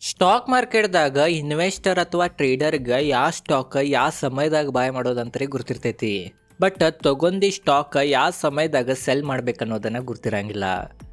Stock ಮಾರ್ಕೆಟ್ದಾಗ investor ಅಥವಾ ಟ್ರೇಡರ್ಗೆ ಯಾವ stock ಯಾವ ಸಮಯದಾಗ ಬಾಯ್ ಮಾಡೋದಂತರಿ ಗುರ್ತಿರ್ತೈತಿ. ಬಟ್ ತಗೊಂಡಿ ಸ್ಟಾಕ್ ಯಾವ ಸಮಯದಾಗ ಸೆಲ್ ಮಾಡ್ಬೇಕನ್ನೋದನ್ನ ಗುರ್ತಿರಂಗಿಲ್ಲ.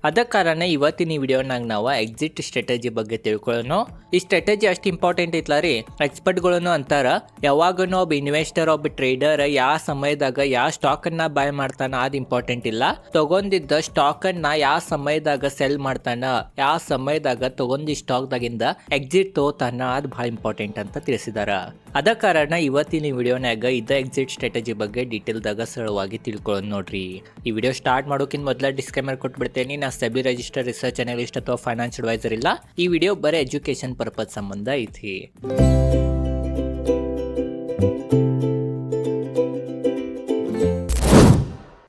ಅದ ಕಾರಣ ಇವತ್ತಿನ ಈ ವಿಡಿಯೋನಾಗ ನಾವು ಎಕ್ಸಿಟ್ ಸ್ಟ್ರಾಟಜಿ ಬಗ್ಗೆ ತಿಳ್ಕೊಳ್ಳೋಣ. ಈ ಸ್ಟ್ರಾಟಜಿ ಅಷ್ಟು ಇಂಪಾರ್ಟೆಂಟ್ ಐತ್ಲ ರೀ. ಎಕ್ಸ್ಪರ್ಟ್ಗಳನ್ನು ಅಂತಾರ ಯಾವಾಗೂ ಒಬ್ಬ ಇನ್ವೆಸ್ಟರ್ ಒಬ್ಬ ಟ್ರೇಡರ್ ಯಾವ ಸಮಯದಾಗ ಯಾವ ಸ್ಟಾಕ್ ಅನ್ನ ಬಾಯ್ ಮಾಡ್ತಾನ ಅದು ಇಂಪಾರ್ಟೆಂಟ್ ಇಲ್ಲ. ತಗೊಂಡಿದ್ದ ಸ್ಟಾಕ್ ಅನ್ನ ಯಾವ ಸಮಯದಾಗ ಸೆಲ್ ಮಾಡ್ತಾನ, ಯಾವ ಸಮಯದಾಗ ತಗೊಂಡಿ ಸ್ಟಾಕ್ ದಾಗಿಂದ ಎಕ್ಸಿಟ್ ತಗೋತಾನ ಅದು ಬಹಳ ಇಂಪಾರ್ಟೆಂಟ್ ಅಂತ ತಿಳಿಸಿದಾರ. ಅದ ಕಾರಣ ಇವತ್ತಿನ ವಿಡಿಯೋನಾಗ ಇದ ಎಕ್ಸಿಟ್ ಸ್ಟ್ರಾಟಜಿ ಬಗ್ಗೆ ಡೀಟೇಲ್ದಾಗ ಸರಳವಾಗಿ ತಿಳ್ಕೊಳ್ಳೋಣ ನೋಡ್ರಿ. ಈ ವಿಡಿಯೋ ಸ್ಟಾರ್ಟ್ ಮಾಡೋಕ್ಕಿಂತ ಮೊದಲ ಡಿಸ್ಕ್ಲೇಮರ್ ಕೊಟ್ಬಿಡ್ತೇನೆ. ನಾ ಸೆಬಿ ರಿಜಿಸ್ಟರ್ ರಿಸರ್ಚ್ ಅನಲಿಸ್ಟ್ ಅಥವಾ ಫೈನಾನ್ಸ್ ಅಡ್ವೈಸರ್ ಇಲ್ಲ. ಈ ವಿಡಿಯೋ ಬರೀ ಎಜುಕೇಶನ್ ಪರ್ಪಸ್ ಸಂಬಂಧ ಐತಿ.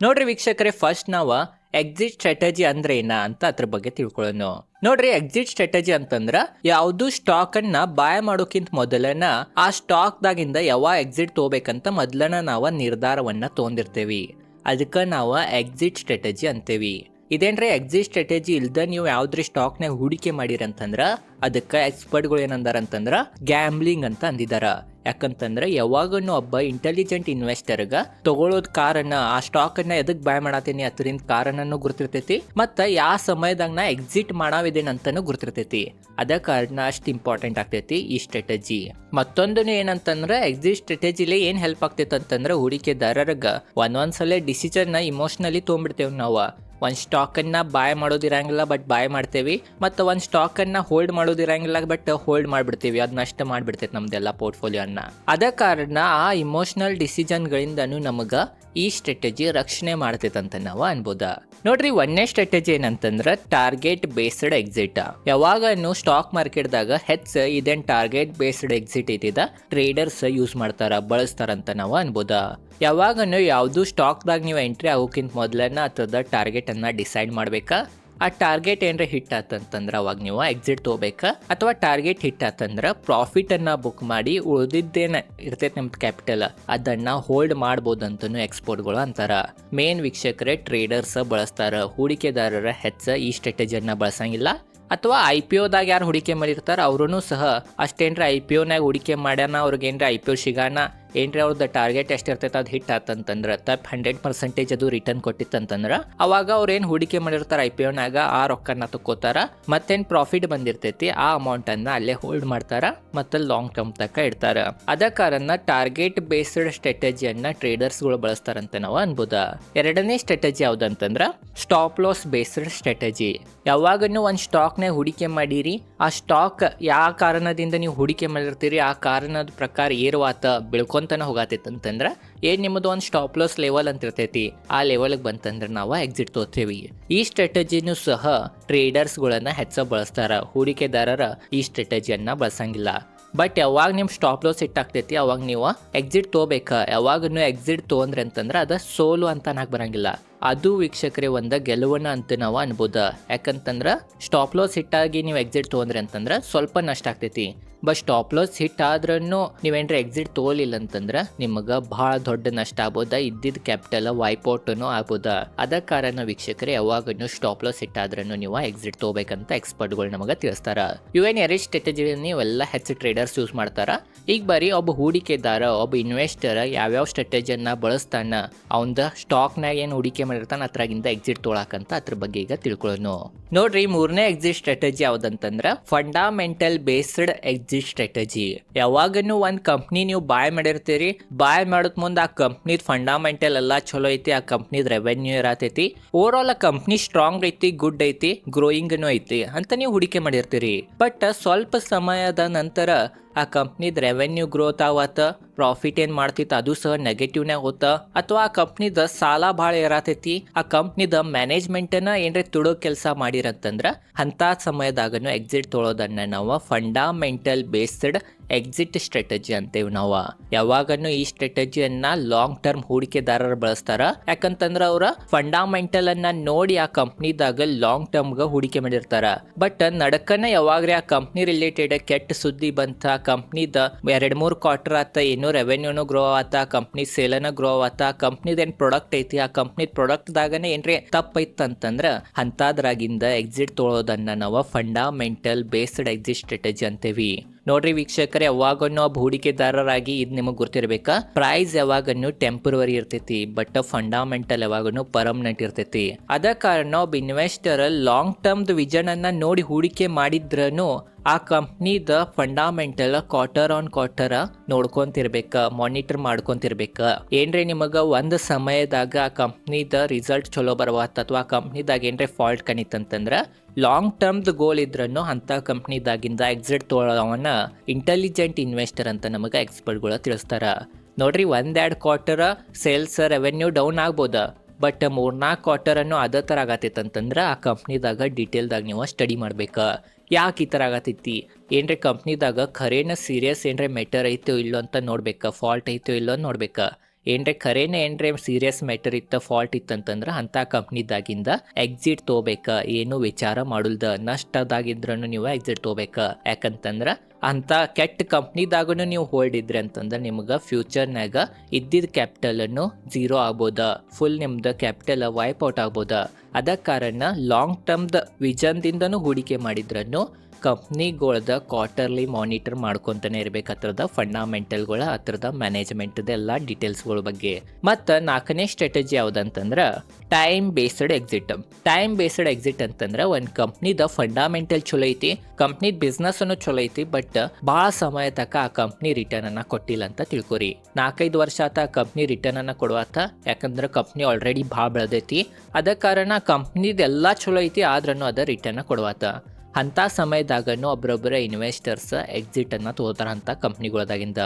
ನೋಡ್ರಿ ವೀಕ್ಷಕರೇ, ಫಸ್ಟ್ ನಾವು ಎಕ್ಸಿಟ್ ಸ್ಟ್ರಾಟಜಿ ಅಂದ್ರೆ ಏನ ಅಂತ ಅದ್ರ ಬಗ್ಗೆ ತಿಳ್ಕೊಳ್ಳೋಣ. ನೋಡ್ರಿ, ಎಕ್ಸಿಟ್ ಸ್ಟ್ರಾಟಜಿ ಅಂತಂದ್ರ ಯಾವ್ದು ಸ್ಟಾಕ್ ಅನ್ನ ಬಾಯ್ ಮಾಡೋಕ್ಕಿಂತ ಮೊದಲನ ಆ ಸ್ಟಾಕ್ ದಾಗಿಂದ ಯಾವ ಎಕ್ಸಿಟ್ ತಗೋಬೇಕಂತ ಮೊದಲನ ನಾವು ನಿರ್ಧಾರವನ್ನ ತಗೊಂಡಿರ್ತೇವಿ. ಅದಕ್ಕೆ ನಾವು ಎಕ್ಸಿಟ್ ಸ್ಟ್ರಾಟಜಿ ಅಂತೇವಿ. ಇದೇನ್ರಿ ಎಕ್ಸಿಟ್ ಸ್ಟ್ರಾಟಜಿ ಇಲ್ದ ನೀವು ಯಾವ್ದ್ರಿ ಸ್ಟಾಕ್ನಾಗ ಹೂಡಿಕೆ ಮಾಡಿರಂತಂದ್ರ ಅದಕ್ಕೆ ಎಕ್ಸ್ಪರ್ಟ್ಗಳು ಏನಂದಾರ ಅಂತಂದ್ರ ಗ್ಯಾಮ್ಲಿಂಗ್ ಅಂತ ಅಂದಿದಾರ. ಯಾಕಂತಂದ್ರೆ ಯಾವಾಗನು ಒಬ್ಬ ಇಂಟೆಲಿಜೆಂಟ್ ಇನ್ವೆಸ್ಟರ್ಗ ತಗೊಳ್ಳೋದ್ ಕಾರಣ ಆ ಸ್ಟಾಕ್ ಅನ್ನ ಎದಕ್ ಬಾಯ್ ಮಾಡತ್ತೀನಿ ಅದರಿಂದ ಕಾರಣನೂ ಗುರ್ತಿರ್ತೈತಿ, ಮತ್ತ ಯಾವ ಸಮಯದಾಗ ನಾ ಎಕ್ಸಿಟ್ ಮಾಡಾವಿದೇನ ಅಂತಾನು ಗುರ್ತಿರ್ತೈತಿ. ಅದ ಕಾರಣ ಅಷ್ಟು ಇಂಪಾರ್ಟೆಂಟ್ ಆಗ್ತೈತಿ ಈ ಸ್ಟ್ರಾಟಜಿ. ಮತ್ತೊಂದು ಏನಂತಂದ್ರೆ ಎಕ್ಸಿಟ್ ಸ್ಟ್ರಾಟಜಿಲಿ ಏನ್ ಹೆಲ್ಪ್ ಆಗ್ತೈತಿ ಅಂತಂದ್ರೆ ಹೂಡಿಕೆದಾರರ್ಗ ಒಂದೊಂದ್ಸಲ ಡಿಸಿಷನ್ ಇಮೋಷನಲಿ ತೊಗೊಂಡ್ಬಿಡ್ತೇವೆ ನಾವು. ಒಂದು ಸ್ಟಾಕನ್ನ ಬಾಯ್ ಮಾಡೋದಿರಂಗಿಲ್ಲ ಬಟ್ ಬಾಯ್ ಮಾಡ್ತೇವಿ, ಮತ್ತು ಒಂದು ಸ್ಟಾಕನ್ನು ಹೋಲ್ಡ್ ಮಾಡೋದಿರಂಗಿಲ್ಲ ಬಟ್ ಹೋಲ್ಡ್ ಮಾಡಿಬಿಡ್ತೀವಿ. ಅದು ನಷ್ಟ ಮಾಡಿಬಿಡ್ತೈತೆ ನಮ್ದೆಲ್ಲ ಪೋರ್ಟ್ಫೋಲಿಯೋನ. ಅದ ಕಾರಣ ಆ ಇಮೋಷನಲ್ ಡಿಸಿಷನ್ಗಳಿಂದನೂ ನಮಗೆ ಈ ಸ್ಟ್ರಾಟಜಿ ರಕ್ಷಣೆ ಮಾಡ್ತೈತೆ ಅಂತ ನಾವು ಅನ್ಬೋದ. ನೋಡ್ರಿ, ಒಂದನೇ ಸ್ಟ್ರಾಟಜಿ ಏನಂತಂದ್ರೆ ಟಾರ್ಗೆಟ್ ಬೇಸ್ಡ್ ಎಕ್ಸಿಟ್. ಯಾವಾಗನು ಸ್ಟಾಕ್ ಮಾರ್ಕೆಟ್ದಾಗ ಇದೇನ್ ಟಾರ್ಗೆಟ್ ಬೇಸ್ಡ್ ಎಕ್ಸಿಟ್ ಇದ್ದಿದ ಟ್ರೇಡರ್ಸ್ ಯೂಸ್ ಮಾಡ್ತಾರ, ಬಳಸ್ತಾರಂತ ನಾವು ಅನ್ಬೋದ. ಯಾವಾಗನು ಯಾವ್ದು ಸ್ಟಾಕ್ದಾಗ ನೀವು ಎಂಟ್ರಿ ಆಗೋಕ್ಕಿಂತ ಮೊದಲನ್ನ ಅಥವಾ ಟಾರ್ಗೆಟ್ ಅನ್ನ ಡಿಸೈಡ್ ಮಾಡ್ಬೇಕಾ. ಆ ಟಾರ್ಗೆಟ್ ಏನ್ರ ಹಿಟ್ ಆತಂತಂದ್ರೆ ಅವಾಗ ನೀವು ಎಕ್ಸಿಟ್ ತಗೋಬೇಕಾ, ಅಥವಾ ಟಾರ್ಗೆಟ್ ಹಿಟ್ ಆತಂದ್ರೆ ಪ್ರಾಫಿಟ್ ಅನ್ನ ಬುಕ್ ಮಾಡಿ ಉಳಿದಿದ್ದೇನ ಇರ್ತೈತೆ ನಿಮ್ದು ಕ್ಯಾಪಿಟಲ್ ಅದನ್ನ ಹೋಲ್ಡ್ ಮಾಡ್ಬೋದು ಅಂತನೂ ಎಕ್ಸ್ಪರ್ಟ್ಗಳು ಅಂತಾರ. ಮೇನ್ ವೀಕ್ಷಕರೇ ಟ್ರೇಡರ್ಸ್ ಬಳಸ್ತಾರ, ಹೂಡಿಕೆದಾರರ ಈ ಸ್ಟ್ರಾಟಜಿಯನ್ನ ಬಳಸಂಗಿಲ್ಲ. ಅಥವಾ IPO ದಾಗ ಯಾರು ಹೂಡಿಕೆ ಮಾಡಿರ್ತಾರ ಅವ್ರೂ ಸಹ ಅಷ್ಟೇನ್ರ IPO ನಾಗ ಹೂಡಿಕೆ ಮಾಡ್ಯಾನ, ಅವ್ರಿಗೇನ್ರ IPO ಸಿಗಾನ ಏನ್ರಿ ಅವ್ರದ್ದು ಟಾರ್ಗೆಟ್ ಎಷ್ಟಿರ್ತೈತೆ ಅದು ಹಿಟ್ ಆತಂತಂದ್ರೆ 100% ಅದು ರಿಟರ್ನ್ ಕೊಟ್ಟಿತ್ತಂತಂದ್ರೆ ಅವಾಗ ಅವ್ರು ಏನು ಹೂಡಿಕೆ ಮಾಡಿರ್ತಾರ IPO ನಾಗ ಆ ರೊಕ್ಕನ ತಕ್ಕೋತಾರ. ಮತ್ತೇನು ಪ್ರಾಫಿಟ್ ಬಂದಿರ್ತೈತಿ ಆ ಅಮೌಂಟ್ ಅನ್ನ ಅಲ್ಲೇ ಹೋಲ್ಡ್ ಮಾಡ್ತಾರ ಮತ್ತೆ ಲಾಂಗ್ ಟರ್ಮ್ ತನಕ ಇಡ್ತಾರ. ಅದ ಕಾರಣ ಟಾರ್ಗೆಟ್ ಬೇಸ್ಡ್ ಸ್ಟ್ರಾಟಜಿಯನ್ನ ಟ್ರೇಡರ್ಸ್ಗಳು ಬಳಸ್ತಾರಂತ ನಾವು ಅನ್ಬೋದ. ಎರಡನೇ ಸ್ಟ್ರಾಟಜಿ ಯಾವ್ದಂತಂದ್ರ ಸ್ಟಾಪ್ ಲಾಸ್ ಬೇಸ್ಡ್ ಸ್ಟ್ರಾಟಜಿ. ಯಾವಾಗನು ಒಂದು ಸ್ಟಾಕ್ನಾಗ ಹೂಡಿಕೆ ಮಾಡಿರಿ, ಆ ಸ್ಟಾಕ್ ಯಾವ ಕಾರಣದಿಂದ ನೀವು ಹೂಡಿಕೆ ಮಾಡಿರ್ತೀರಿ ಆ ಕಾರಣದ ಪ್ರಕಾರ ಏರುವಾತ ಬೆಳ್ಕೊಂತನ ಹೋಗತೈತಂತಂದ್ರೆ ಏನ್ ನಿಮ್ಮದು ಒಂದು ಸ್ಟಾಪ್ ಲಾಸ್ ಲೆವೆಲ್ ಅಂತ ಇರ್ತೈತಿ, ಆ ಲೆವೆಲ್ಗೆ ಬಂತಂದ್ರೆ ನಾವು ಎಕ್ಸಿಟ್ ತಗೋತೇವಿ. ಈ ಸ್ಟ್ರಾಟಜಿನೂ ಸಹ ಟ್ರೇಡರ್ಸ್ಗಳನ್ನ ಬಳಸ್ತಾರ, ಹೂಡಿಕೆದಾರರ ಈ ಸ್ಟ್ರಾಟಜಿಯನ್ನ ಬಳಸಂಗಿಲ್ಲ. ಬಟ್ ಯಾವಾಗ ನಿಮ್ಮ ಸ್ಟಾಪ್ ಲಾಸ್ ಆಗ್ತೈತಿ ಅವಾಗ ನೀವು ಎಕ್ಸಿಟ್ ತಗೋಬೇಕ. ಯಾವಾಗನು ಎಕ್ಸಿಟ್ ತಗೊಂಡ್ರಿ ಅಂತಂದ್ರೆ ಅದ ಸೋಲು ಅಂತ ನಾಕ್ ಬರಂಗಿಲ್ಲ, ಅದು ವೀಕ್ಷಕರೇ ಒಂದ ಗೆಲುವನ್ನ ಅಂತ ನಾವು ಅನ್ಬೋದ. ಯಾಕಂತಂದ್ರೆ ಸ್ಟಾಪ್ ಲಾಸ್ ಹಿಟ್ಟಾಗಿ ನೀವು ಎಕ್ಸಿಟ್ ತಗೊಂಡ್ರಿ ಅಂತಂದ್ರೆ ಸ್ವಲ್ಪ ನಷ್ಟ ಆಗ್ತೈತಿ. ಬಟ್ ಸ್ಟಾಪ್ ಲಾಸ್ ಹಿಟ್ ಆದ್ರೂ ನೀವೇನ್ರ ಎಕ್ಸಿಟ್ ತಗೋಲಿಲ್ಲ ಅಂತಂದ್ರೆ ನಿಮಗೆ ಬಹಳ ದೊಡ್ಡ ನಷ್ಟ ಆಗ್ಬೋದ, ಇದ್ದಿದ್ದ ಕ್ಯಾಪಿಟಲ್ ವೈಪೌಟನು ಆಗ್ಬೋದ. ಅದ ಕಾರಣ ವೀಕ್ಷಕರೇ ಯಾವಾಗನು ಸ್ಟಾಪ್ ಲಾಸ್ ಹಿಟ್ ಆದ್ರೂ ನೀವು ಎಕ್ಸಿಟ್ ತಗೋಬೇಕಂತ ಎಕ್ಸ್ಪರ್ಟ್ಗಳು ನಮಗೆ ತಿಳಿಸ್ತಾರ. ಇವೇನ್ ಎರಡು ಸ್ಟ್ರಾಟಜಿ ನೀವೆಲ್ಲ ಟ್ರೇಡರ್ಸ್ ಯೂಸ್ ಮಾಡ್ತಾರ. ಈಗ ಬರೀ ಒಬ್ಬ ಹೂಡಿಕೆದಾರ ಒಬ್ಬ ಇನ್ವೆಸ್ಟರ್ ಯಾವ್ಯಾವ ಸ್ಟ್ರಾಟಜಿಯನ್ನ ಬಳಸ್ತಾನ, ಅವಂದ ಸ್ಟಾಕ್ನಾಗ ಏನು ಹೂಡಿಕೆ ಮಾಡಿರ್ತಾನ ಅದ್ರಾಗಿಂದ ಎಕ್ಸಿಟ್ ತೊಗೊಳಕಂತ ಅದ್ರ ಬಗ್ಗೆ ಈಗ ತಿಳ್ಕೊಳ್ಳೋಣ. ನೋಡ್ರಿ, ಮೂರನೇ ಎಕ್ಸಿಟ್ ಸ್ಟ್ರಾಟಜಿ ಯಾವ್ದಂತಂದ್ರ ಫಂಡಮೆಂಟಲ್ ಬೇಸ್ಡ್ ಎಕ್ಸಿಟ್ ಸ್ಟ್ರಾಟಜಿ. ಯಾವಾಗನು ಒಂದ್ ಕಂಪ್ನಿ ನೀವು ಬಾಯ್ ಮಾಡಿರ್ತೀರಿ, ಬಾಯ್ ಮಾಡೋದ್ ಮುಂದೆ ಆ ಕಂಪ್ನಿದ್ ಫಂಡಮೆಂಟಲ್ ಎಲ್ಲಾ ಚಲೋ ಐತಿ, ಆ ಕಂಪ್ನಿದ್ ರೆವೆನ್ಯೂ ಇರತೈತಿ, ಓವರ್ ಆಲ್ ಆ ಕಂಪ್ನಿ ಸ್ಟ್ರಾಂಗ್ ಐತಿ, ಗುಡ್ ಐತಿ, ಗ್ರೋಯಿಂಗ್ನು ಐತಿ ಅಂತ ನೀವು ಹೂಡಿಕೆ ಮಾಡಿರ್ತೀರಿ. ಬಟ್ ಸ್ವಲ್ಪ ಸಮಯದ ನಂತರ ಆ ಕಂಪ್ನಿದ ರೆವೆನ್ಯೂ ಗ್ರೋತ್ ಆವತ್ತ, ಪ್ರಾಫಿಟ್ ಏನ್ ಮಾಡ್ತಿತ್ತು ಅದು ಸಹ ನೆಗೆಟಿವ್ನಾಗ ಹೋತ, ಅಥವಾ ಆ ಕಂಪ್ನಿದ ಸಾಲ ಭಾಳ ಇರತೈತಿ, ಆ ಕಂಪ್ನಿದ ಮ್ಯಾನೇಜ್ಮೆಂಟ್ನ ಏನ್ರ ತುಡೋ ಕೆಲಸ ಮಾಡಿರಂತಂದ್ರ ಅಂತ ಸಮಯದಾಗನು ಎಕ್ಸಿಟ್ ತೊಗೊಳೋದನ್ನ ನಾವು ಫಂಡಮೆಂಟಲ್ ಬೇಸ್ಡ್ ಎಕ್ಸಿಟ್ ಸ್ಟ್ರಾಟಜಿ ಅಂತೇವೆ ನಾವು. ಯಾವಾಗನು ಈ ಸ್ಟ್ರಾಟಜಿಯನ್ನ ಲಾಂಗ್ ಟರ್ಮ್ ಹೂಡಿಕೆದಾರರು ಬಳಸ್ತಾರ. ಯಾಕಂತಂದ್ರ ಅವ್ರ ಫಂಡಾಮೆಂಟಲ್ ಅನ್ನ ನೋಡಿ ಆ ಕಂಪ್ನಿದಾಗ ಲಾಂಗ್ ಟರ್ಮ್ ಗ ಹೂಡಿಕೆ ಮಾಡಿರ್ತಾರ. ಬಟ್ ನಡಕನ ಯಾವಾಗ್ರೆ ಆ ಕಂಪ್ನಿ ರಿಲೇಟೆಡ್ ಕೆಟ್ಟ ಸುದ್ದಿ ಬಂತ, ಕಂಪ್ನಿದ 2-3 ಕ್ವಾರ್ಟರ್ ಆತ, ಏನೋ ರೆವೆನ್ಯೂನು ಗ್ರೋ ಆತ, ಕಂಪ್ನಿ ಸೇಲನ ಗ್ರೋ ಆತ, ಕಂಪ್ನಿದ ಏನ್ ಪ್ರಾಡಕ್ಟ್ ಐತಿ ಆ ಕಂಪ್ನಿ ಪ್ರಾಡಕ್ಟ್ ದಾಗನೇ ಏನ್ರಿ ತಪ್ಪೈತ್ ಅಂತಂದ್ರ ಅಂತದ್ರಾಗಿಂದ ಎಕ್ಸಿಟ್ ತೊಗೊಳೋದನ್ನ ನಾವು ಫಂಡಾಮೆಂಟಲ್ ಬೇಸ್ಡ್ ಎಕ್ಸಿಟ್ ಸ್ಟ್ರಾಟಜಿ ಅಂತೇವಿ. ನೋಡ್ರಿ ವೀಕ್ಷಕರೇ, ಯಾವಾಗನ್ನು ಒಬ್ಬ ಹೂಡಿಕೆದಾರರಾಗಿ ಇದು ನಿಮಗೆ ಗೊತ್ತಿರಬೇಕಾ, ಪ್ರೈಸ್ ಯಾವಾಗನ್ನು ಟೆಂಪರರಿ ಇರ್ತೈತಿ, ಬಟ್ ಫಂಡಾಮೆಂಟಲ್ ಯಾವಾಗನ್ನು ಪರ್ಮನೆಂಟ್ ಇರ್ತೈತಿ. ಅದ ಕಾರಣ ಒಬ್ಬ ಇನ್ವೆಸ್ಟರ್ ಲಾಂಗ್ ಟರ್ಮ್ ವಿಷನ್ ಅನ್ನ ನೋಡಿ ಹೂಡಿಕೆ ಮಾಡಿದ್ರನು ಆ ಕಂಪ್ನಿದ ಫಂಡಾಮೆಂಟಲ್ ಕ್ವಾರ್ಟರ್ ಆನ್ ಕ್ವಾರ್ಟರ್ ನೋಡ್ಕೊಂತಿರ್ಬೇಕ, ಮಾನಿಟರ್ ಮಾಡ್ಕೊಂತಿರ್ಬೇಕ. ಏನ್ರಿ ನಿಮಗ ಒಂದ್ ಸಮಯದಾಗ ಆ ಕಂಪ್ನಿದ ರಿಸಲ್ಟ್ ಚಲೋ ಬರವಾತ ಅಥವಾ ಆ ಕಂಪ್ನಿದಾಗ ಏನ್ರಿ ಫಾಲ್ಟ್ ಕಣಿತಂತಂದ್ರ ಲಾಂಗ್ ಟರ್ಮ್ದ ಗೋಲ್ ಇದ್ರನ್ನು ಅಂತ ಕಂಪ್ನಿದಾಗಿಂದ ಎಕ್ಸಿಟ್ ತೊಗೊಳವನ್ನ ಇಂಟೆಲಿಜೆಂಟ್ ಇನ್ವೆಸ್ಟರ್ ಅಂತ ನಮಗ ಎಕ್ಸ್ಪರ್ಟ್ಗಳು ತಿಳಿಸ್ತಾರ. ನೋಡ್ರಿ, 1-2 ಕ್ವಾರ್ಟರ್ ಸೇಲ್ಸ್ ರೆವೆನ್ಯೂ ಡೌನ್ ಆಗ್ಬೋದ, ಬಟ್ 3-4 ಕ್ವಾರ್ಟರ್ ಅನ್ನು ಅದೇ ಥರ ಆಗತ್ತೈತಂತಂದ್ರೆ ಆ ಕಂಪ್ನಿದಾಗ ಡೀಟೇಲ್ದಾಗ ನೀವು ಸ್ಟಡಿ ಮಾಡ್ಬೇಕು. ಯಾಕೆ ಈ ಥರ ಆಗತ್ತೈತಿ, ಏನ್ರಿ ಕಂಪ್ನಿದಾಗ ಖರೇನ ಸೀರಿಯಸ್ ಏನ್ರಿ ಮ್ಯಾಟರ್ ಐತೋ ಇಲ್ಲೋ ಅಂತ ನೋಡ್ಬೇಕು, ಫಾಲ್ಟ್ ಐತೋ ಇಲ್ಲೋ ನೋಡ್ಬೇಕು. ಏನ್ರಿ ಖರೇನೆ ಏನ್ರಿ ಸೀರಿಯಸ್ ಮ್ಯಾಟರ್ ಇತ್ತ, ಫಾಲ್ಟ್ ಇತ್ತಂತಂದ್ರೆ ಅಂಥ ಕಂಪ್ನಿದಾಗಿಂದ ಎಕ್ಸಿಟ್ ತೊಗೋಬೇಕ. ಏನು ವಿಚಾರ ಮಾಡುಲ್ದ, ನಷ್ಟದಾಗಿದ್ರೂ ನೀವು ಎಕ್ಸಿಟ್ ತೊಗೋಬೇಕ. ಯಾಕಂತಂದ್ರೆ ಅಂಥ ಕೆಟ್ಟ ಕಂಪ್ನಿದಾಗೂ ನೀವು ಹೋಲ್ಡ್ ಇದ್ರಿ ಅಂತಂದ್ರೆ ನಿಮ್ಗೆ ಫ್ಯೂಚರ್ನಾಗ ಇದ್ದಿದ್ದ ಕ್ಯಾಪಿಟಲನ್ನು ಝೀರೋ ಆಗ್ಬೋದ, ಫುಲ್ ನಿಮ್ದು ಕ್ಯಾಪಿಟಲ್ ವೈಪ್ ಔಟ್ ಆಗ್ಬೋದ. ಅದ ಕಾರಣ ಲಾಂಗ್ ಟರ್ಮ್ದ ವಿಷನ್ದಿಂದನೂ ಹೂಡಿಕೆ ಮಾಡಿದ್ರನ್ನು ಕಂಪ್ನಿಗಳದ ಕ್ವಾರ್ಟರ್ಲಿ ಮಾನಿಟರ್ ಮಾಡ್ಕೊತಾನೆ ಇರ್ಬೇಕು, ಹತ್ರದ ಫಂಡಾಮೆಂಟಲ್ಗಳ ಹತ್ರದ ಮ್ಯಾನೇಜ್ಮೆಂಟ್ದ ಎಲ್ಲ ಡೀಟೇಲ್ಸ್ಗಳ ಬಗ್ಗೆ. ಮತ್ತು 4ನೇ ಸ್ಟ್ರಾಟಜಿ ಯಾವುದಂತಂದ್ರೆ time based exit. Time based exit ಅಂತಂದ್ರೆ ಒಂದು ಕಂಪ್ನಿದ ಫಂಡಾಮೆಂಟಲ್ ಚಲೋ ಐತಿ, ಕಂಪ್ನಿದ ಬಿಸ್ನೆಸ್ ಅನ್ನು ಚಲೋ ಐತಿ, ಬಟ್ ಭಾಳ ಸಮಯ ತನಕ ಆ ಕಂಪ್ನಿ ರಿಟರ್ನ್ ಅನ್ನ ಕೊಟ್ಟಿಲ್ಲ ಅಂತ ತಿಳ್ಕೊರಿ. 4-5 ವರ್ಷ ಆತ ಆ ಕಂಪ್ನಿ ರಿಟರ್ನ್ ಅನ್ನ ಕೊಡುವತ್ತ, ಯಾಕಂದ್ರೆ ಕಂಪ್ನಿ ಆಲ್ರೆಡಿ ಭಾಳ ಬೆಳೆದೈತಿ. ಅದ ಕಾರಣ ಕಂಪ್ನಿದ ಎಲ್ಲ ಚಲೋ ಐತಿ ಆದ್ರೂ ಅದ ರಿಟರ್ನ್ ಕೊಡುವತ್ತ. ಅಂಥ ಸಮಯದಾಗನು ಒಬ್ಬರೊಬ್ಬರ ಇನ್ವೆಸ್ಟರ್ಸ್ ಎಕ್ಸಿಟ್ ಅನ್ನ ತಗೋತಾರ ಅಂತ ಕಂಪ್ನಿಗಳದಾಗಿಂದ.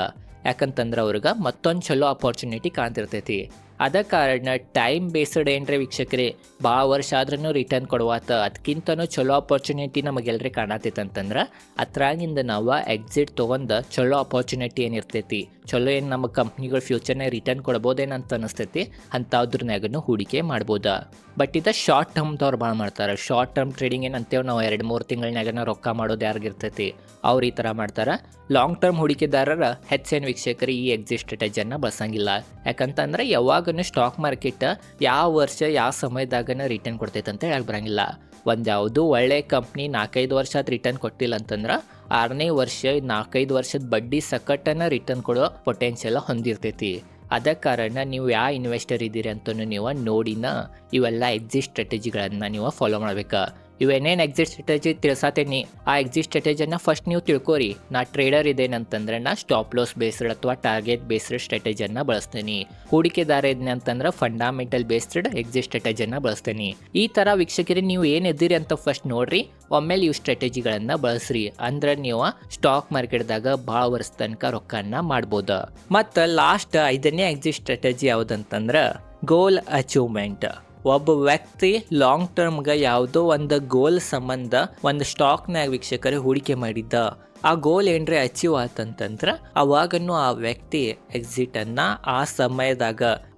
ಯಾಕಂತಂದ್ರೆ ಅವ್ರಿಗೆ ಮತ್ತೊಂದು ಚಲೋ ಅಪಾರ್ಚುನಿಟಿ ಕಾಣ್ತಿರ್ತೈತಿ. ಅದ ಕಾರಣ ಟೈಮ್ ಬೇಸ್ಡ್ ಏನ್ರಿ ವೀಕ್ಷಕರೇ, ಭಾಳ ವರ್ಷ ಆದ್ರೂ ರಿಟರ್ನ್ ಕೊಡುವಾತ, ಅದಕ್ಕಿಂತನೂ ಚಲೋ ಅಪಾರ್ಚುನಿಟಿ ನಮಗೆಲ್ರಿ ಕಾಣತೈತೆ ಅಂತಂದ್ರೆ ಅದ್ರಾಗಿಂದ ನಾವು ಎಕ್ಸಿಟ್ ತೊಗೊಂಡು ಚಲೋ ಅಪಾರ್ಚುನಿಟಿ ಏನಿರ್ತೈತಿ, ಚಲೋ ಏನು ನಮ್ಮ ಕಂಪ್ನಿಗಳು ಫ್ಯೂಚರ್ನಾಗ ರಿಟರ್ನ್ ಕೊಡ್ಬೋದೇನಂತ ಅನಿಸ್ತೈತಿ, ಅಂಥದ್ರನ್ಯಾಗೂ ಹೂಡಿಕೆ ಮಾಡ್ಬೋದ. ಬಟ್ ಇದು ಶಾರ್ಟ್ ಟರ್ಮ್ದವ್ರು ಭಾಳ ಮಾಡ್ತಾರೆ. ಶಾರ್ಟ್ ಟರ್ಮ್ ಟ್ರೇಡಿಂಗ್ ಏನಂತೇವೆ ನಾವು 2-3 ತಿಂಗಳನ್ಯಾಗ ರೊಕ್ಕ ಮಾಡೋದು ಯಾರಿಗಿರ್ತೈತಿ ಅವ್ರು ಈ ಥರ ಮಾಡ್ತಾರೆ. ಲಾಂಗ್ ಟರ್ಮ್ ಹೂಡಿಕೆದಾರರ ಹೆಚ್ಚೇನು ವೀಕ್ಷಕರು ಈ ಎಕ್ಸಿಟ್ ಸ್ಟ್ರಾಟಜಿಯನ್ನು ಬಳಸಂಗಿಲ್ಲ. ಯಾಕಂತಂದ್ರೆ ಯಾವಾಗನು ಸ್ಟಾಕ್ ಮಾರ್ಕೆಟ್ ಯಾವ ವರ್ಷ ಯಾವ ಸಮಯದಾಗನ ರಿಟರ್ನ್ ಕೊಡ್ತೈತೆ ಅಂತ ಹೇಳಕ್ ಬರಂಗಿಲ್ಲ. ಒಂದು ಯಾವುದು ಒಳ್ಳೆ ಕಂಪ್ನಿ 4-5 ವರ್ಷ ರಿಟರ್ನ್ ಕೊಟ್ಟಿಲ್ಲ ಅಂತಂದ್ರೆ 6ನೇ ವರ್ಷ 4-5 ವರ್ಷದ ಬಡ್ಡಿ ಸಕಟ್ಟನ ರಿಟರ್ನ್ ಕೊಡೋ ಪೊಟೆನ್ಷಿಯಲ್ ಹೊಂದಿರ್ತೈತಿ. ಅದ ಕಾರಣ ನೀವು ಯಾವ ಇನ್ವೆಸ್ಟರ್ ಇದ್ದೀರಿ ಅಂತಲೂ ನೀವು ನೋಡಿನ ಇವೆಲ್ಲ ಎಕ್ಸಿಟ್ ಸ್ಟ್ರಾಟಜಿಗಳನ್ನು ನೀವು ಫಾಲೋ ಮಾಡ್ಬೇಕು. ಇವೇನೇನು ಎಕ್ಸಿಟ್ ಸ್ಟ್ರಾಟಜಿ ತಿಳಿಸತ್ತೇನಿ, ಆ ಎಕ್ಸಿಟ್ ಸ್ಟ್ರಾಟಜಿಯನ್ನು ಫಸ್ಟ್ ನೀವು ತಿಳ್ಕೊರಿ. ನಾ ಟ್ರೇಡರ್ ಇದೇನಂತಂದ್ರೆ ನಾ ಸ್ಟಾಪ್ ಲಾಸ್ ಬೇಸ್ಡ್ ಅಥವಾ ಟಾರ್ಗೆಟ್ ಬೇಸ್ಡ್ ಸ್ಟ್ರಾಟಜಿಯನ್ನು ಬಳಸ್ತೀನಿ. ಹೂಡಿಕೆದಾರ ಇದನ್ನ ಅಂತಂದ್ರೆ ಫಂಡಾಮೆಂಟಲ್ ಬೇಸ್ಡ್ ಎಕ್ಸಿಟ್ ಸ್ಟ್ರಾಟಜಿಯನ್ನು ಬಳಸ್ತೀನಿ. ಈ ಥರ ವೀಕ್ಷಕರಿಗೆ ನೀವು ಏನಿದ್ದೀರಿ ಅಂತ ಫಸ್ಟ್ ನೋಡ್ರಿ, ಒಮ್ಮೆಲೆ ಇವು ಸ್ಟ್ರಾಟಜಿಗಳನ್ನು ಬಳಸ್ರಿ. ಅಂದ್ರೆ ನೀವು ಸ್ಟಾಕ್ ಮಾರ್ಕೆಟ್ದಾಗ ಭಾಳ ವರ್ಷ ತನಕ ರೊಕ್ಕನ ಮಾಡ್ಬೋದು. ಮತ್ತು ಲಾಸ್ಟ್ 5ನೇ ಎಕ್ಸಿಟ್ ಸ್ಟ್ರಾಟಜಿ ಯಾವುದಂತಂದ್ರೆ ಗೋಲ್ ಅಚೀವ್ಮೆಂಟ್. ಒಬ್ಬ ವ್ಯಕ್ತಿ ಲಾಂಗ್ ಟರ್ಮ್ಗೆ ಯಾವುದೋ ಒಂದು ಗೋಲ್ ಸಂಬಂಧ ಒಂದು ಸ್ಟಾಕ್ನಾಗ ವೀಕ್ಷಕರೇ ಹೂಡಿಕೆ ಮಾಡಿದ್ದ, ಆ ಗೋಲ್ ಏನ್ರಿ ಅಚೀವ್ ಆತಂತಂದ್ರೆ ಅವಾಗನ್ನು ಆ ವ್ಯಕ್ತಿ ಎಕ್ಸಿಟನ್ನು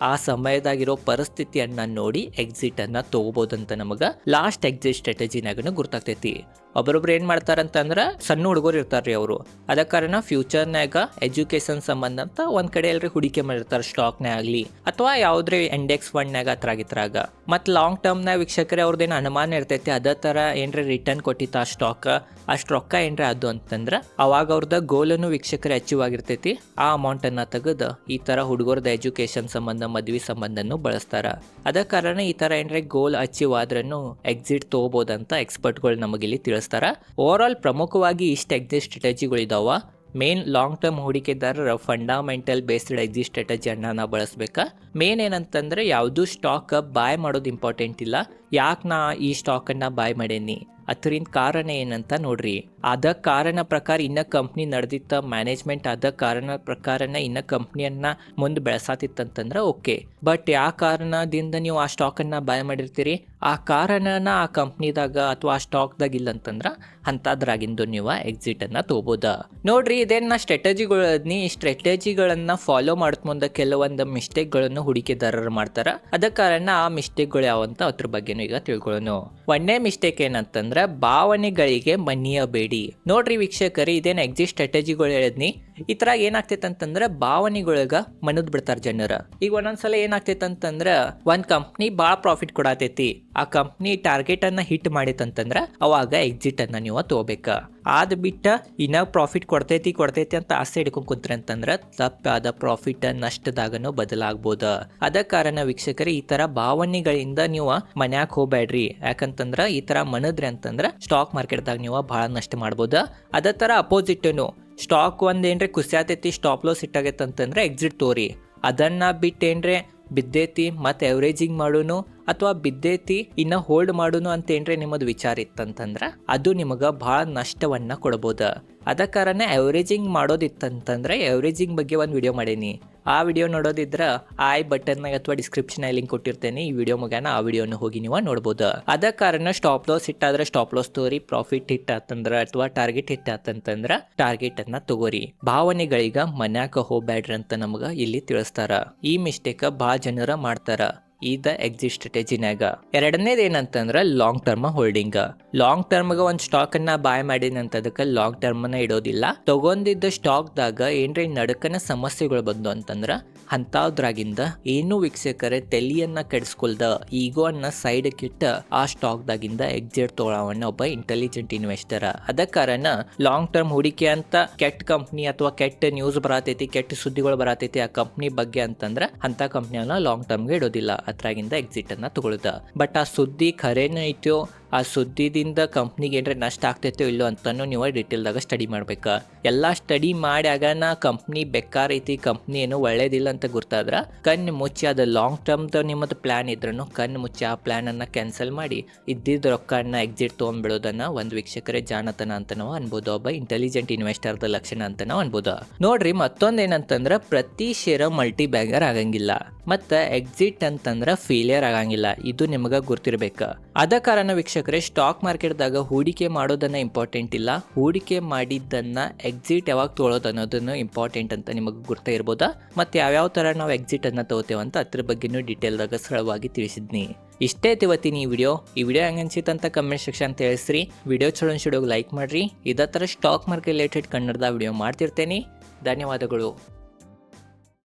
ಆ ಸಮಯದಾಗಿರೋ ಪರಿಸ್ಥಿತಿಯನ್ನ ನೋಡಿ ಎಕ್ಸಿಟನ್ನು ತೊಗೋಬೋದಂತ ನಮಗೆ ಲಾಸ್ಟ್ ಎಕ್ಸಿಟ್ ಸ್ಟ್ರಾಟಜಿನಾಗೂ ಗುರ್ತಾಗ್ತೈತಿ. ಒಬ್ಬರೊಬ್ರು ಏನು ಮಾಡ್ತಾರಂತಂದ್ರೆ ಸಣ್ಣ ಹುಡುಗರು ಇರ್ತಾರೆ ರೀ ಅವರು, ಅದ ಕಾರಣ ಫ್ಯೂಚರ್ನಾಗ ಎಜುಕೇಷನ್ ಸಂಬಂಧ ಅಂತ ಒಂದು ಕಡೆ ಎಲ್ಲರಿ ಹೂಡಿಕೆ ಮಾಡಿರ್ತಾರೆ, ಸ್ಟಾಕ್ನೇ ಆಗಲಿ ಅಥವಾ ಯಾವುದೇ ಇಂಡೆಕ್ಸ್ ಫಂಡ್ನಾಗ ಹತ್ರಾಗಿತ್ರಾಗ. ಮತ್ತು ಲಾಂಗ್ ಟರ್ಮ್ನಾಗ ವೀಕ್ಷಕರೇ ಅವ್ರದ್ದೇನು ಅನುಮಾನ ಇರ್ತೈತಿ, ಅದೇ ಥರ ಏನ್ರಿ ರಿಟರ್ನ್ ಕೊಟ್ಟಿತ್ತು ಆ ಸ್ಟಾಕ್, ಅಷ್ಟು ರೊಕ್ಕ ಏನ್ರಿ ಅದು ಅಂತಂದ್ರೆ ಅವಾಗ ಅವ್ರದ್ದು ಗೋಲನ್ನು ವೀಕ್ಷಕರೇ ಅಚೀವ್ ಆಗಿರ್ತೈತಿ. ಆ ಅಮೌಂಟನ್ನು ತೆಗೆದು ಈ ಥರ ಹುಡುಗರದ ಎಜುಕೇಷನ್ ಸಂಬಂಧ ಮದ್ವೆ ಸಂಬಂಧನೂ ಬಳಸ್ತಾರ. ಅದ ಕಾರಣ ಈ ಥರ ಏನ್ರಿ ಗೋಲ್ ಅಚೀವ್ ಆದ್ರೂ ಎಕ್ಸಿಟ್ ತೊಗೋಬೋದಂತ ಎಕ್ಸ್ಪರ್ಟ್ಗಳು ನಮಗಿಲ್ಲಿ ತಿಳಿಸ್ತಾರ. ಓವರ್ ಆಲ್ ಪ್ರಮುಖವಾಗಿ ಇಷ್ಟು ಎಕ್ಸಿಟ್ ಸ್ಟ್ರಾಟಜಿಗಳಿದಾವ. ಮೇನ್ ಲಾಂಗ್ ಟರ್ಮ್ ಹೂಡಿಕೆದಾರರ ಫಂಡಾಮೆಂಟಲ್ ಬೇಸ್ಡ್ ಎಕ್ಸಿಟ್ ಸ್ಟ್ರಾಟಜಿಯನ್ನು ನಾವು ಬಳಸ್ಬೇಕಾ. ಮೇನ್ ಏನಂತಂದ್ರೆ ಯಾವುದು ಸ್ಟಾಕ್ ಬಾಯ್ ಮಾಡೋದು ಇಂಪಾರ್ಟೆಂಟ್ ಇಲ್ಲ, ಯಾಕೆ ನಾ ಈ ಸ್ಟಾಕನ್ನು ಬಾಯ್ ಮಾಡೇನಿ ಅದರಿಂದ ಕಾರಣ ಏನಂತ ನೋಡ್ರಿ. ಅದ ಕಾರಣ ಪ್ರಕಾರ ಇನ್ನ ಕಂಪ್ನಿ ನಡೆದಿತ್ತ ಮ್ಯಾನೇಜ್ಮೆಂಟ್ ಅದ ಕಾರಣ ಪ್ರಕಾರನ ಇನ್ನ ಕಂಪ್ನಿಯನ್ನ ಮುಂದೆ ಬೆಳೆಸಾತಿತ್ತಂತಂದ್ರೆ ಓಕೆ. ಬಟ್ ಯಾವ ಕಾರಣದಿಂದ ನೀವು ಆ ಸ್ಟಾಕನ್ನು ಬಾಯ್ ಮಾಡಿರ್ತೀರಿ ಆ ಕಾರಣನ ಆ ಕಂಪ್ನಿದಾಗ ಅಥವಾ ಆ ಸ್ಟಾಕ್ದಾಗ ಇಲ್ಲಂತಂದ್ರೆ ಅಂಥದ್ರಾಗಿಂದು ನೀವು ಎಕ್ಸಿಟನ್ನು ತೊಗೋಬೋದ. ನೋಡ್ರಿ ಇದೇನು ಸ್ಟ್ರಾಟಜಿಗಳನ್ನ ಈ ಸ್ಟ್ರಾಟಜಿಗಳನ್ನ ಫಾಲೋ ಮಾಡತ್ ಮುಂದೆ ಕೆಲವೊಂದು ಮಿಸ್ಟೇಕ್ಗಳನ್ನು ಹೂಡಿಕೆದಾರರು ಮಾಡ್ತಾರ. ಅದ ಕಾರಣ ಆ ಮಿಸ್ಟೇಕ್ಗಳು ಯಾವಂತ ಅದ್ರ ಬಗ್ಗೆನೂ ಈಗ ತಿಳ್ಕೊಳ್ಳೋಣ. ಒಂದೇ ಮಿಸ್ಟೇಕ್ ಏನಂತಂದ್ರೆ ಭಾವನೆಗಳಿಗೆ ಮಣಿಯಬೇಡಿ. ನೋಡ್ರಿ ವೀಕ್ಷಕರಿ, ಇದೇನು ಎಕ್ಸಿಟ್ ಸ್ಟ್ರಾಟಜಿಗಳು ಹೇಳಿದ್ನಿ ಇದ್ರಾಗ ಏನಾಗ್ತೈತೆ ಅಂತಂದ್ರೆ ಭಾವನೆಗೊಳಗ ಮನದ್ ಬಿಡ್ತಾರ ಜನರ. ಈಗ ಒಂದೊಂದ್ಸಲ ಏನಾಗ್ತೈತೆ ಅಂತಂದ್ರ ಒಂದ್ ಕಂಪ್ನಿ ಭಾಳ ಪ್ರಾಫಿಟ್ ಕೊಡತೈತಿ, ಆ ಕಂಪ್ನಿ ಟಾರ್ಗೆಟ್ ಅನ್ನ ಹಿಟ್ ಮಾಡಿತಂತಂದ್ರ ಅವಾಗ ಎಕ್ಸಿಟ್ ಅನ್ನ ನೀವು ತಗೋಬೇಕ. ಆದ್ ಬಿಟ್ಟ ಇನ್ನ ಪ್ರಾಫಿಟ್ ಕೊಡ್ತೈತಿ ಅಂತ ಆಸೆ ಹಿಡ್ಕೊಂಡ್ ಕುಂತ್ರಿ ಅಂತಂದ್ರ ತಪ್ಪಾದ ಪ್ರಾಫಿಟ್ ನಷ್ಟದಾಗನು ಬದಲಾಗಬಹುದ. ಅದ ಕಾರಣ ವೀಕ್ಷಕರಿ ಈ ತರ ಭಾವನೆಗಳಿಂದ ನೀವು ಮನ್ಯಾಗ ಹೋಗ್ಬೇಡ್ರಿ. ಯಾಕಂತಂದ್ರ ಈ ತರ ಮನದ್ರಿ ಅಂತಂದ್ರ ಸ್ಟಾಕ್ ಮಾರ್ಕೆಟ್ದಾಗ ನೀವು ಬಹಳ ನಷ್ಟ ಮಾಡ್ಬೋದ. ಅದೇ ತರ ಅಪೋಸಿಟ್ನು ಸ್ಟಾಕ್ ಒಂದೇನ್ರೆ ಖುಷಿ ಆತೈತಿ ಸ್ಟಾಪ್ ಲಾಸ್ ಇಟ್ಟಾಗೈತೆ ಅಂತಂದ್ರೆ ಎಕ್ಸಿಟ್ ತೋರಿ. ಅದನ್ನ ಬಿಟ್ಟೇನ್ರೆ ಬಿದ್ದೈತಿ ಮತ್ತೆ ಎವರೇಜಿಂಗ್ ಮಾಡೋನು ಅಥವಾ ಬಿದ್ದೈತಿ ಇನ್ನ ಹೋಲ್ಡ್ ಮಾಡೋನು ಅಂತ ಏನ್ರೆ ನಿಮ್ಮದು ವಿಚಾರ ಇತ್ತಂತಂದ್ರ ಅದು ನಿಮಗ ಬಹಳ ನಷ್ಟವನ್ನ ಕೊಡಬಹುದ. ಅದ ಕಾರಣ ಎವರೇಜಿಂಗ್ ಮಾಡೋದಿತ್ತಂತಂದ್ರೆ ಎವರೇಜಿಂಗ್ ಬಗ್ಗೆ ಒಂದು ವಿಡಿಯೋ ಮಾಡೀನಿ. ಆ ವಿಡಿಯೋ ನೋಡೋದಿದ್ರ ಐ ಬಟನ್ನಾಗ ಅಥವಾ ಡಿಸ್ಕ್ರಿಪ್ಷನ್ ಲಿಂಕ್ ಕೊಟ್ಟಿರ್ತೇನೆ. ಈ ವಿಡಿಯೋ ಮುಗಾನ ಆ ವಿಡಿಯೋನ ಹೋಗಿ ನೀವು ನೋಡ್ಬೋದು. ಅದ ಕಾರಣ ಸ್ಟಾಪ್ ಲಾಸ್ ಇಟ್ಟಾದ್ರೆ ಸ್ಟಾಪ್ ಲಾಸ್ ತಗೋರಿ, ಪ್ರಾಫಿಟ್ ಹಿಟ್ ಆತಂದ್ರ ಅಥವಾ ಟಾರ್ಗೆಟ್ ಹಿಟ್ ಆತಂತಂದ್ರ ಟಾರ್ಗೆಟ್ ಅನ್ನ ತಗೋರಿ. ಭಾವನೆಗಳಿಗ ಮನ್ಯಾಕ ಹೋಗ್ಬ್ಯಾಡ್ರಿ ಅಂತ ನಮಗ ಇಲ್ಲಿ ತಿಳಿಸ್ತಾರ. ಈ ಮಿಸ್ಟೇಕ್ ಬಹಳ ಜನರ ಮಾಡ್ತಾರ ಇದ ಎಕ್ಸಿಟ್ ಸ್ಟ್ರಾಟಜಿನಾಗ. ಎರಡನೇದು ಏನಂತಂದ್ರ ಲಾಂಗ್ ಟರ್ಮ್ ಹೋಲ್ಡಿಂಗ್. ಲಾಂಗ್ ಟರ್ಮ್ಗ ಒಂದು ಸ್ಟಾಕ್ ಅನ್ನ ಬಾಯ್ ಮಾಡಿನಂತದಕ್ಕೆ ಲಾಂಗ್ ಟರ್ಮ್ ನ ಇಡೋದಿಲ್ಲ. ತಗೊಂಡಿದ್ದ ಸ್ಟಾಕ್ದಾಗ ಏನ್ರಿ ನಡಕನ ಸಮಸ್ಯೆಗಳು ಬಂದು ಅಂತಂದ್ರ ಅಂತದ್ರಾಗಿಂದ ಏನು ವೀಕ್ಷಕರೇ ತಲಿಯನ್ನ ಕೆಡಿಸ್ಕೊಳ್ದ ಈಗೋ ಅನ್ನ ಸೈಡ್ ಕಿಟ್ಟ ಆ ಸ್ಟಾಕ್ದಾಗಿಂದ ಎಕ್ಸಿಟ್ ತಗೊಳ್ಳೋವನ್ನ ಒಬ್ಬ ಇಂಟೆಲಿಜೆಂಟ್ ಇನ್ವೆಸ್ಟರ್. ಅದ ಕಾರಣ ಲಾಂಗ್ ಟರ್ಮ್ ಹೂಡಿಕೆ ಅಂತ ಕೆಟ್ಟ ಕಂಪ್ನಿ ಅಥವಾ ಕೆಟ್ಟ ನ್ಯೂಸ್ ಬರತೈತಿ, ಕೆಟ್ಟ ಸುದ್ದಿಗಳು ಬರತೈತಿ ಆ ಕಂಪ್ನಿ ಬಗ್ಗೆ ಅಂತಂದ್ರ ಅಂತ ಕಂಪ್ನಿಯನ್ನ ಲಾಂಗ್ ಟರ್ಮ್ಗೆ ಇಡೋದಿಲ್ಲ, ಅದ್ರಾಗಿಂದ ಎಕ್ಸಿಟ್ ಅನ್ನ ತಗೊಳ್ದ. ಬಟ್ ಆ ಸುದ್ದಿ ಖರೇನ ಐತೋ ಆ ಸುದ್ದಿದಿಂದ ಕಂಪ್ನಿಗೆ ಏನ್ರೆ ನಷ್ಟ ಆಗ್ತೈತೋ ಇಲ್ಲೋ ಅಂತಾನು ನೀವು ಡಿಟೇಲ್ದಾಗ ಸ್ಟಡಿ ಮಾಡ್ಬೇಕ. ಎಲ್ಲಾ ಸ್ಟಡಿ ಮಾಡ್ಯಾಗನ ಕಂಪ್ನಿ ಬೆಕಾರ ಐತಿ, ಕಂಪ್ನಿ ಏನು ಒಳ್ಳೇದಿಲ್ಲ ಅಂತ ಗೊತ್ತಾದ್ರ ಕಣ್ಣು ಮುಚ್ಚಿ ಅದು ಲಾಂಗ್ ಟರ್ಮ್ದ ನಿಮ್ಮದು ಪ್ಲಾನ್ ಇದ್ರೂ ಕಣ್ಣು ಮುಚ್ಚಿ ಆ ಪ್ಲಾನ್ ಅನ್ನ ಕ್ಯಾನ್ಸಲ್ ಮಾಡಿ ಇದ್ದಿದ್ದ ರೊಕ್ಕನ ಎಕ್ಸಿಟ್ ತೊಗೊಂಡ್ಬಿಡೋದನ್ನ ಒಂದು ವೀಕ್ಷಕರೇ ಜಾಣತನ ಅಂತ ನಾವು ಅನ್ಬೋದು. ಒಬ್ಬ ಇಂಟೆಲಿಜೆಂಟ್ ಇನ್ವೆಸ್ಟರ್ದ ಲಕ್ಷಣ ಅಂತ ನಾವು ಅನ್ಬೋದು. ನೋಡ್ರಿ ಮತ್ತೊಂದೇನಂತಂದ್ರ ಪ್ರತಿ ಶೇರ್ ಮಲ್ಟಿ ಬ್ಯಾಗರ್ ಆಗಂಗಿಲ್ಲ ಮತ್ತು ಎಕ್ಸಿಟ್ ಅಂತಂದ್ರೆ ಫೇಲಿಯರ್ ಆಗಂಗಿಲ್ಲ. ಇದು ನಿಮಗೆ ಗೊತ್ತಿರಬೇಕ. ಅದ ಕಾರಣ ವೀಕ್ಷಕರೇ ಸ್ಟಾಕ್ ಮಾರ್ಕೆಟ್ದಾಗ ಹೂಡಿಕೆ ಮಾಡೋದನ್ನ ಇಂಪಾರ್ಟೆಂಟ್ ಇಲ್ಲ, ಹೂಡಿಕೆ ಮಾಡಿದ್ದನ್ನ ಎಕ್ಸಿಟ್ ಯಾವಾಗ ತೊಗೊಳೋದು ಅನ್ನೋದನ್ನು ಇಂಪಾರ್ಟೆಂಟ್ ಅಂತ ನಿಮಗೆ ಗೊತ್ತಾ ಇರ್ಬೋದಾ. ಮತ್ತು ಯಾವ್ಯಾವ ಥರ ನಾವು ಎಕ್ಸಿಟ್ ಅನ್ನ ತಗೋತೇವಂತ ಅದ್ರ ಬಗ್ಗೆನೂ ಡೀಟೇಲ್ದಾಗ ಸರಳವಾಗಿ ತಿಳಿಸಿದ್ನಿ. ಇಷ್ಟೇ ಇವತ್ತಿನ ಈ ವಿಡಿಯೋ ಹೆಂಗೆ ಅನ್ಸಿತ್ತು ಅಂತ ಕಮೆಂಟ್ ಸೆಕ್ಷನ್ ಅಂತ ತಿಳಿಸ್ರಿ. ವಿಡಿಯೋ ಚಲೋ ಅನ್ಸಿಡೋಗಿ ಲೈಕ್ ಮಾಡ್ರಿ. ಇದೇ ಥರ ಸ್ಟಾಕ್ ಮಾರ್ಕೆಟ್ ರಿಲೇಟೆಡ್ ಕನ್ನಡದ ವಿಡಿಯೋ ಮಾಡ್ತಿರ್ತೇನೆ. ಧನ್ಯವಾದಗಳು.